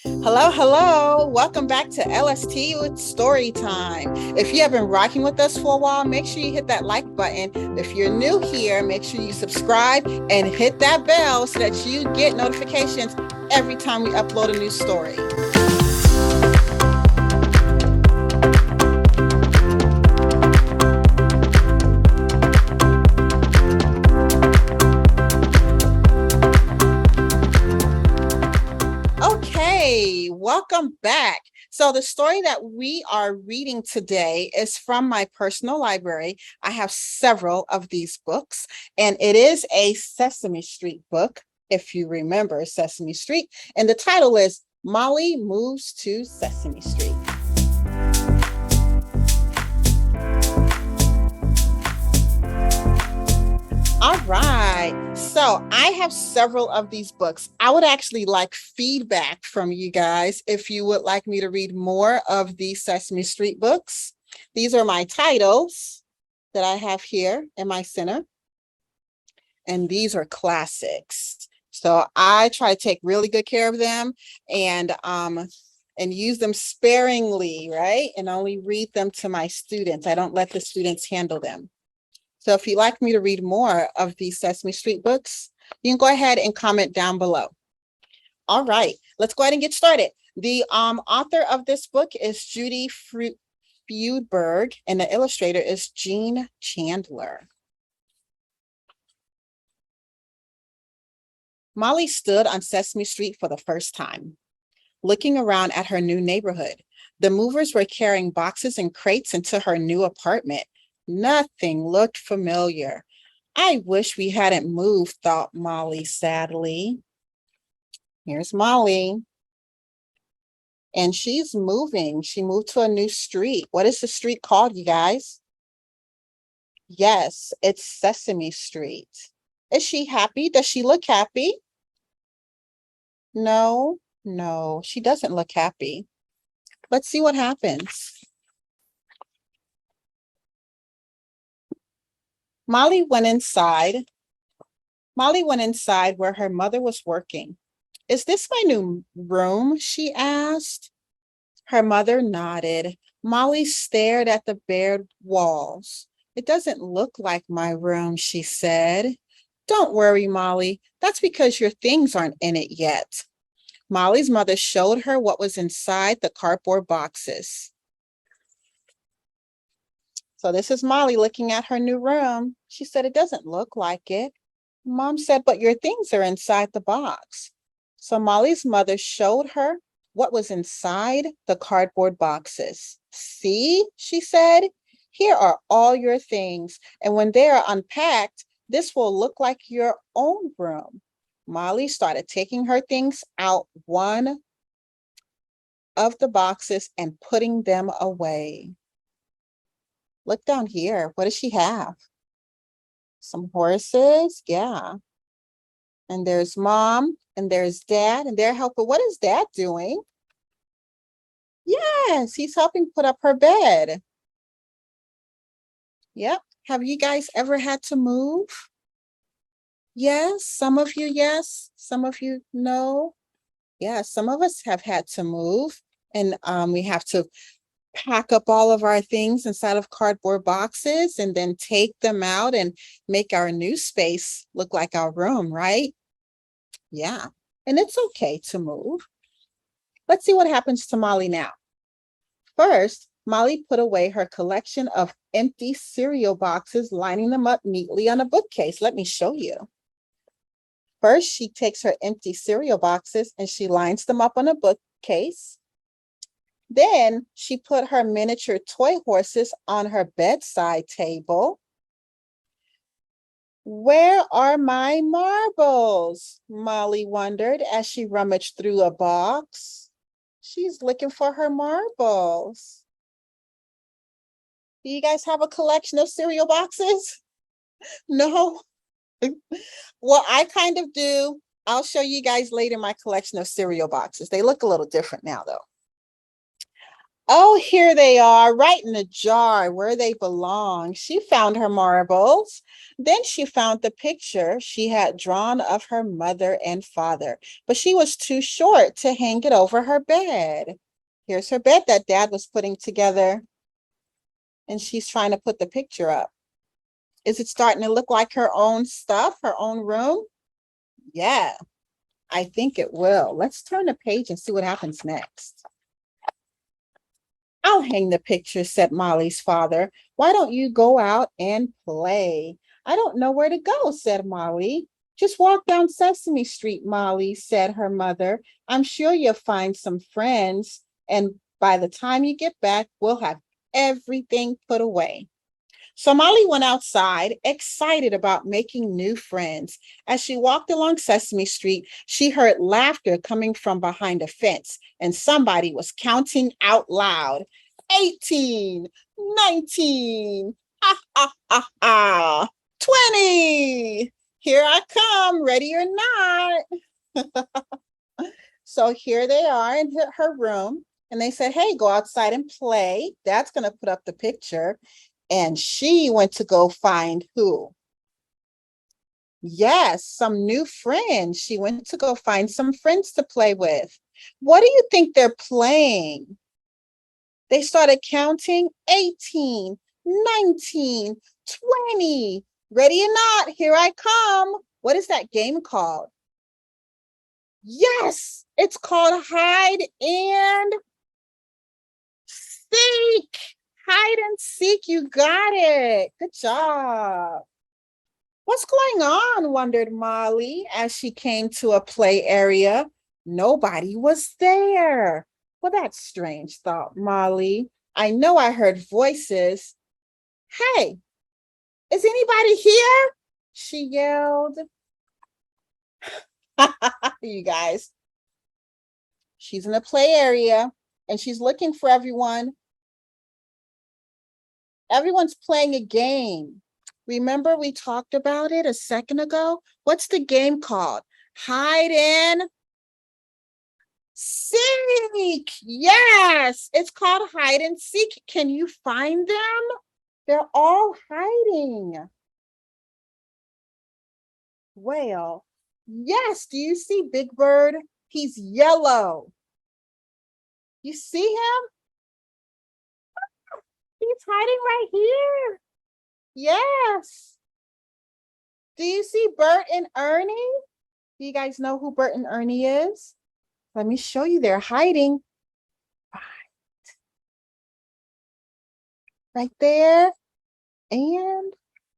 Hello, hello. Welcome back to LST with Story Time. If you have been rocking with us for a while, make sure you hit that like button. If you're new here, make sure you subscribe and hit that bell so that you get notifications every time we upload a new story. Okay, welcome back. So the story that we are reading today is from my personal library. I have several of these books, and it is a Sesame Street book, if you remember Sesame Street. And the title is Molly Moves to Sesame Street. All right. So I have several of these books. I would actually like feedback from you guys if you would like me to read more of these Sesame Street books. These are my titles that I have here in my center. And these are classics. So I try to take really good care of them and use them sparingly, right? And only read them to my students. I don't let the students handle them. So if you'd like me to read more of these Sesame Street books, you can go ahead and comment down below. All right, let's go ahead and get started. The author of this book is Judy Freudberg, and the illustrator is Jean Chandler. Molly stood on Sesame Street for the first time, looking around at her new neighborhood. The movers were carrying boxes and crates into her new apartment. Nothing looked familiar. I wish we hadn't moved, thought Molly sadly. Here's Molly. And she's moving. She moved to a new street. What is the street called, you guys? Yes, it's Sesame Street. Is she happy? Does she look happy? No, she doesn't look happy. Let's see what happens. Molly went inside where her mother was working. Is this my new room? She asked. Her mother nodded. Molly stared at the bare walls. It doesn't look like my room, she said. Don't worry, Molly. That's because your things aren't in it yet. Molly's mother showed her what was inside the cardboard boxes. So this is Molly looking at her new room. She said, it doesn't look like it. Mom said, but your things are inside the box. So Molly's mother showed her what was inside the cardboard boxes. See, she said, here are all your things. And when they are unpacked, this will look like your own room. Molly started taking her things out one of the boxes and putting them away. Look down here. What does she have? Some horses. Yeah. And there's Mom and there's Dad and they're helping. What is Dad doing? Yes, he's helping put up her bed. Yep. Have you guys ever had to move? Yes. Some of you, yes. Some of you, no. Yeah, some of us have had to move and we have to pack up all of our things inside of cardboard boxes and then take them out and make our new space look like our room, right? Yeah, and it's okay to move. Let's see what happens to Molly now. First, Molly put away her collection of empty cereal boxes, lining them up neatly on a bookcase. Let me show you. First, she takes her empty cereal boxes and she lines them up on a bookcase. Then she put her miniature toy horses on her bedside table. Where are my marbles? Molly wondered as she rummaged through a box. She's looking for her marbles. Do you guys have a collection of cereal boxes? No? Well, I kind of do. I'll show you guys later my collection of cereal boxes. They look a little different now, though. Oh, here they are, right in the jar where they belong. She found her marbles. Then she found the picture she had drawn of her mother and father, but she was too short to hang it over her bed. Here's her bed that Dad was putting together, and she's trying to put the picture up. Is it starting to look like her own stuff, her own room? Yeah, I think it will. Let's turn the page and see what happens next. I'll hang the picture, said Molly's father. Why don't you go out and play? I don't know where to go, said Molly. Just walk down Sesame Street, Molly, said her mother. I'm sure you'll find some friends, and by the time you get back, we'll have everything put away. So Molly went outside, excited about making new friends. As she walked along Sesame Street, she heard laughter coming from behind a fence, and somebody was counting out loud. 18, 19, ha, ha, ha, ha, 20. Here I come, ready or not. So here they are in her room, and they said, hey, go outside and play. Dad's going to put up the picture. And she went to go find who? Yes, some new friends. She went to go find some friends to play with. What do you think they're playing? They started counting 18, 19, 20. Ready or not, here I come. What is that game called? Yes, it's called hide and seek. Hide and seek, you got it. Good job. What's going on? Wondered Molly as she came to a play area. Nobody was there. Well, that's strange, thought Molly. I know I heard voices. Hey, is anybody here? She yelled. You guys, she's in a play area and she's looking for everyone. Everyone's playing a game. Remember we talked about it a second ago? What's the game called? Hide and seek. Yes, it's called hide and seek. Can you find them? They're all hiding. Well, yes. Do you see Big Bird? He's yellow. You see him? He's hiding right here. Yes. Do you see Bert and Ernie? Do you guys know who Bert and Ernie is? Let me show you. They're hiding. Right there and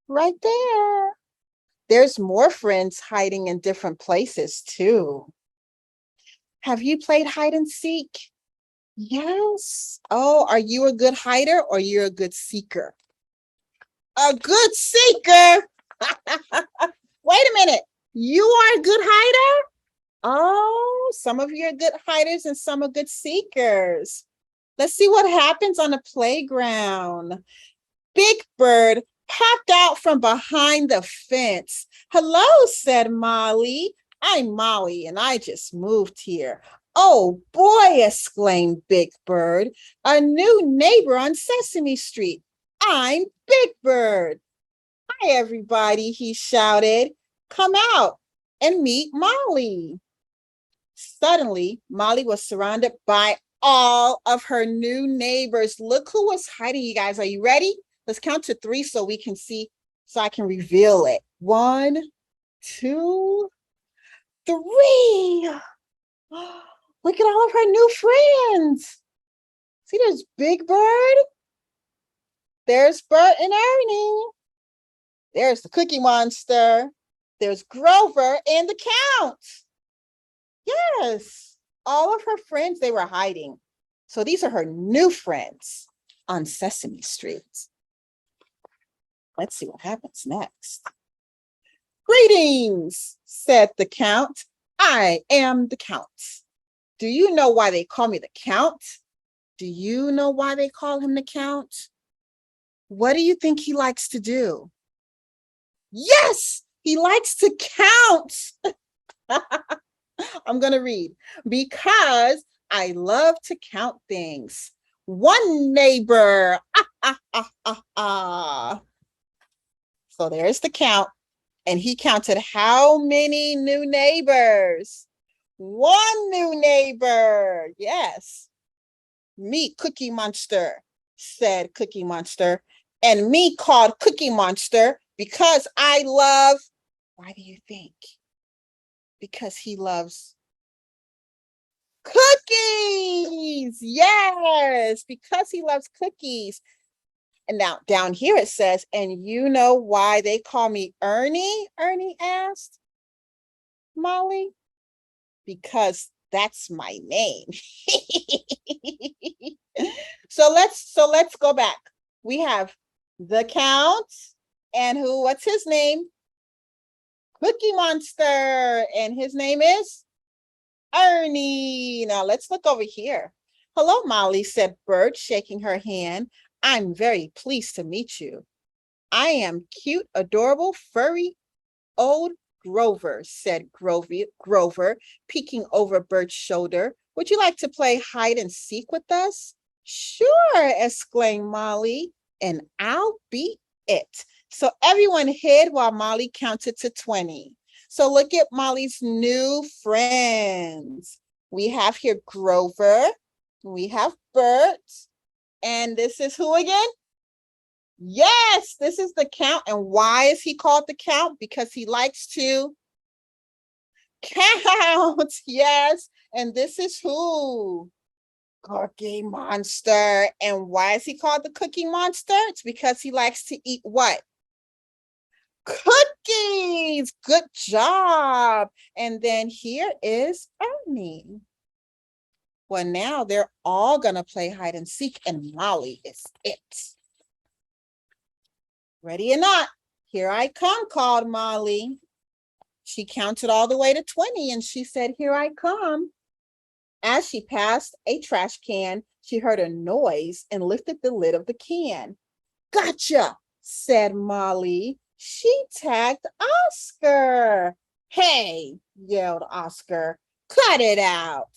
right there. There's more friends hiding in different places too. Have you played hide and seek? Yes. Oh, are you a good hider or you're a good seeker? A good seeker. Wait a minute. You are a good hider? Oh, some of you are good hiders and some are good seekers. Let's see what happens on the playground. Big Bird popped out from behind the fence. Hello, said Molly. I'm Molly and I just moved here. Oh boy, exclaimed Big Bird, a new neighbor on Sesame Street. I'm Big Bird. Hi, everybody, he shouted. Come out and meet Molly. Suddenly, Molly was surrounded by all of her new neighbors. Look who was hiding, you guys. Are you ready? Let's count to 3 so we can see, so I can reveal it. 1, 2, 3. Look at all of her new friends. See, there's Big Bird. There's Bert and Ernie. There's the Cookie Monster. There's Grover and the Count. Yes, all of her friends, they were hiding. So these are her new friends on Sesame Street. Let's see what happens next. Greetings, said the Count. I am the Count. Do you know why they call me the Count? Do you know why they call him the Count? What do you think he likes to do? Yes, he likes to count. I'm going to read. Because I love to count things. One neighbor. Ah, ah, ah, ah. So there's the count. And he counted how many new neighbors? One new neighbor. Yes. Me, Cookie Monster, said Cookie Monster. And me called Cookie Monster because I love, why do you think? Because he loves cookies. Yes, because he loves cookies. And now down here it says, and you know why they call me Ernie? Ernie asked Molly. Because that's my name. So let's go back. We have the Count and what's his name? Cookie Monster, and his name is Ernie. Now let's look over here. Hello, Molly, said Bert, shaking her hand. I'm very pleased to meet you. I am cute, adorable, furry, old Grover, said Grover, peeking over Bert's shoulder. Would you like to play hide and seek with us? Sure, exclaimed Molly, and I'll be it. So everyone hid while Molly counted to 20. So look at Molly's new friends. We have here Grover, we have Bert, and this is who again? Yes, this is the Count. And why is he called the Count? Because he likes to count. Yes. And this is who? Cookie Monster. And why is he called the Cookie Monster? It's because he likes to eat what? Cookies. Good job. And then here is Ernie. Well, now they're all going to play hide and seek, and Molly is it. Ready or not, here I come, called Molly. She counted all the way to 20 and she said, here I come. As she passed a trash can, she heard a noise and lifted the lid of the can. Gotcha, said Molly. She tagged Oscar. Hey, yelled Oscar, cut it out.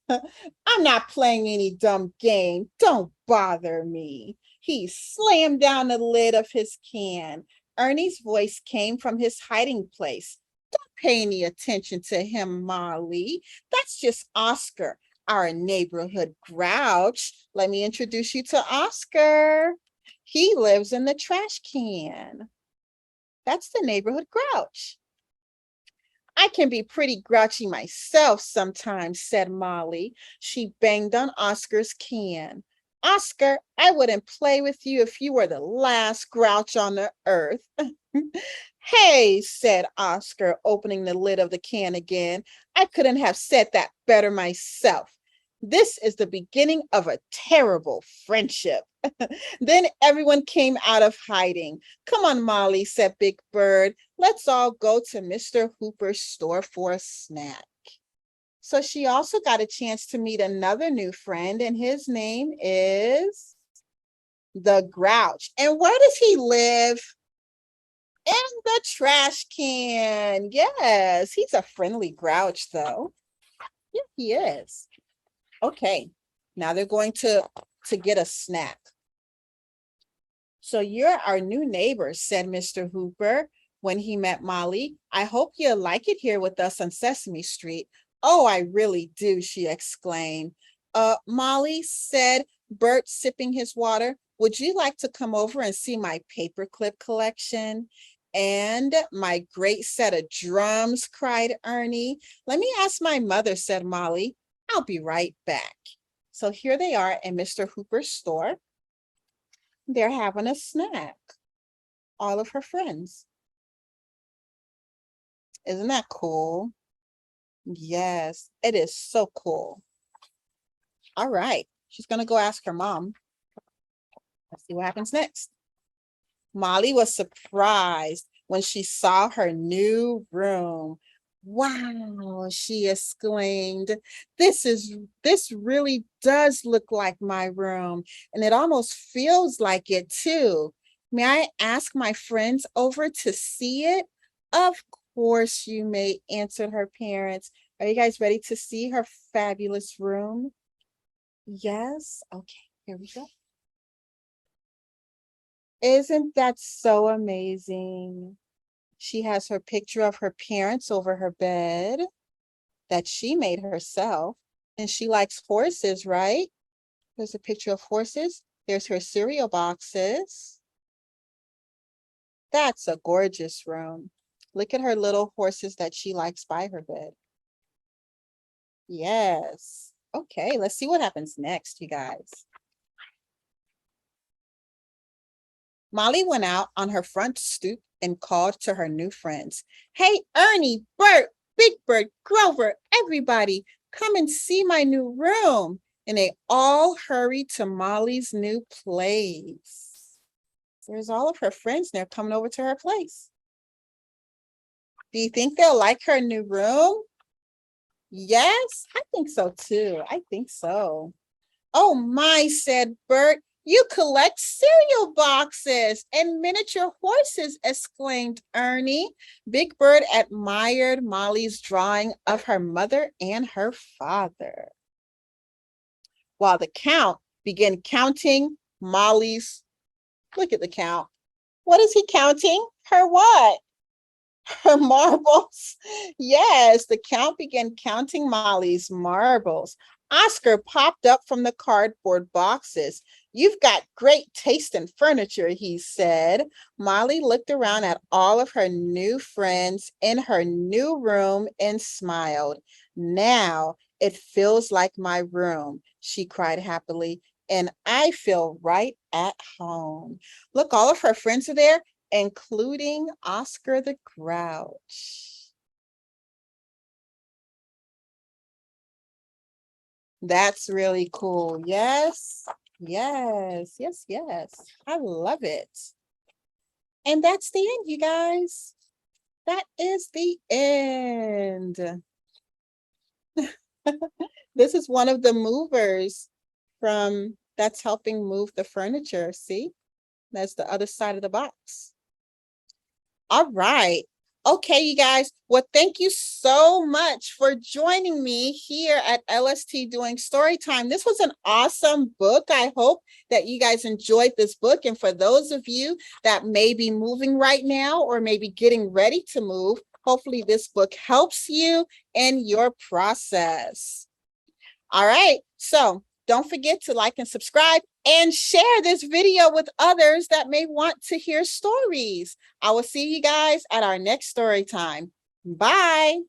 I'm not playing any dumb game. Don't bother me. He slammed down the lid of his can. Ernie's voice came from his hiding place. Don't pay any attention to him, Molly. That's just Oscar, our neighborhood grouch. Let me introduce you to Oscar. He lives in the trash can. That's the neighborhood grouch. I can be pretty grouchy myself sometimes, said Molly. She banged on Oscar's can. Oscar, I wouldn't play with you if you were the last grouch on the earth. Hey, said Oscar, opening the lid of the can again. I couldn't have said that better myself. This is the beginning of a terrible friendship. Then everyone came out of hiding. Come on, Molly, said Big Bird. Let's all go to Mr. Hooper's store for a snack. So she also got a chance to meet another new friend, and his name is the Grouch. And where does he live? In the trash can. Yes, he's a friendly Grouch, though. Yeah, he is. Okay, now they're going to get a snack. So you're our new neighbor, said Mr. Hooper when he met Molly. I hope you like it here with us on Sesame Street. Oh, I really do, she exclaimed. Molly, said Bert, sipping his water, would you like to come over and see my paperclip collection? And my great set of drums, cried Ernie. Let me ask my mother, said Molly. I'll be right back. So here they are in Mr. Hooper's store. They're having a snack. All of her friends. Isn't that cool? Yes, it is so cool. All right, she's gonna go ask her mom. Let's see what happens next. Molly was surprised when she saw her new room. Wow, she exclaimed. This really does look like my room, and it almost feels like it too. May I ask my friends over to see it? Of course you may, answered her parents. Are you guys ready to see her fabulous room? Yes? Okay, Here we go. Isn't that so amazing? She has her picture of her parents over her bed that she made herself. And she likes horses, right? There's a picture of horses. There's her cereal boxes. That's a gorgeous room. Look at her little horses that she likes by her bed. Yes. Okay, let's see what happens next, you guys. Molly went out on her front stoop and called to her new friends. Hey, Ernie, Bert, Big Bird, Grover, everybody, come and see my new room. And they all hurried to Molly's new place. There's all of her friends, and they're coming over to her place. Do you think they'll like her new room? Yes, I think so too. I think so. Oh my, said Bert. You collect cereal boxes and miniature horses, exclaimed Ernie. Big Bird admired Molly's drawing of her mother and her father, while the Count began counting Molly's. Look at the Count. What is he counting? Her what? Her marbles. Yes, the Count began counting Molly's marbles. Oscar popped up from the cardboard boxes. You've got great taste in furniture, he said. Molly looked around at all of her new friends in her new room and smiled. Now it feels like my room, she cried happily, and I feel right at home. Look, all of her friends are there, including Oscar the Grouch. That's really cool. Yes, yes, yes, yes. I love it. And that's the end, you guys. That is the end. This is one of the movers that's helping move the furniture. See, that's the other side of the box. All right. Okay, you guys. Well, thank you so much for joining me here at LST doing story time. This was an awesome book. I hope that you guys enjoyed this book. And for those of you that may be moving right now or maybe getting ready to move, hopefully this book helps you in your process. All right. So don't forget to like and subscribe and share this video with others that may want to hear stories. I will see you guys at our next story time. Bye.